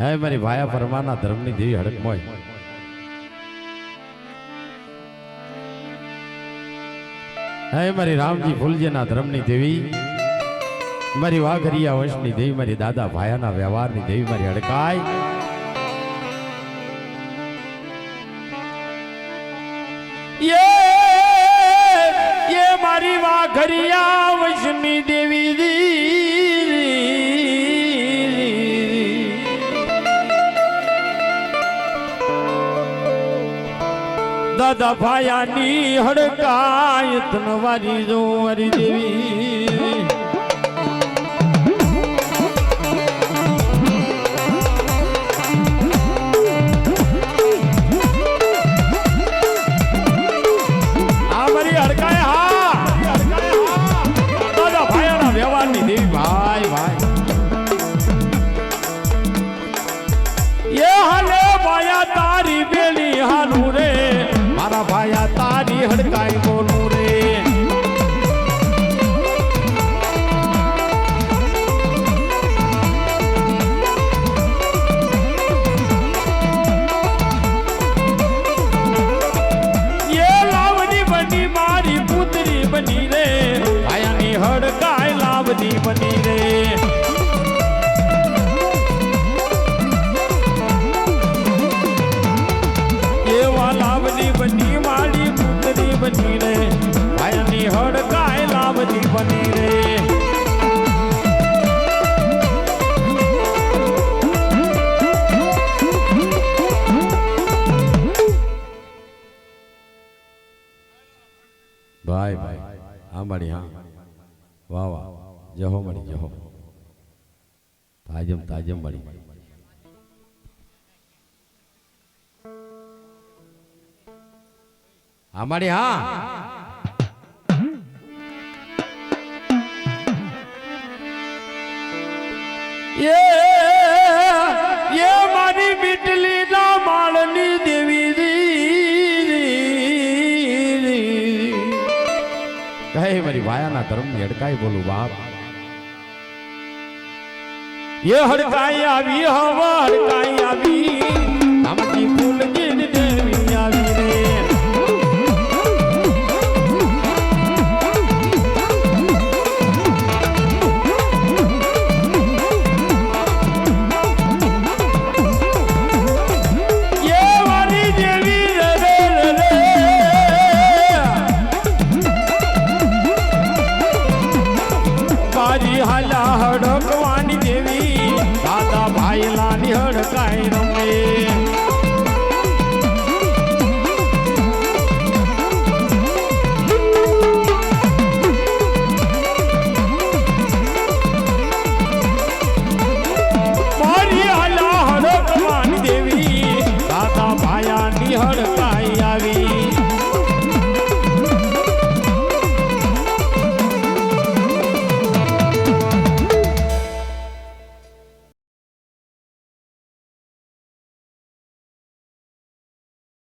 હે મારી ભાયા પરમાના ધર્મની દેવી હડકમોય હે મારી રામજી ફૂલજીના ધર્મની દેવી મારી વાઘરિયા વંશની દેવી મારી દાદા ભાયાના વ્યવહારની દેવી મારી હડકાય ये मारी वाघरिया वंशनी देवी दादा भायानी हड़काय तनवारी जो मारी देवी भाया तारी हड़काई बोलू रे ये लावनी बनी मारी पुतरी बनी रे भाया नी हड़काई लावनी बनी रे बनी माली पुतरी बनी रे भायानी हड़काय लावनी बनी रे भाई भाई हाँ बड़ी हाँ वाह वाह जहो बड़ी जहो ताजम ताजम बड़ी हमारे हाँ ये मारी बिटली ना मालनी देवी कहे मारी भाया ना धर्म में हड़काई बोलू बाप ये हड़काई आवी हवा हड़काई आवी हमकी फूल गिन देवी आवी रे हला हड़कवानी देवी दादा भाई लानी हड़काई रमे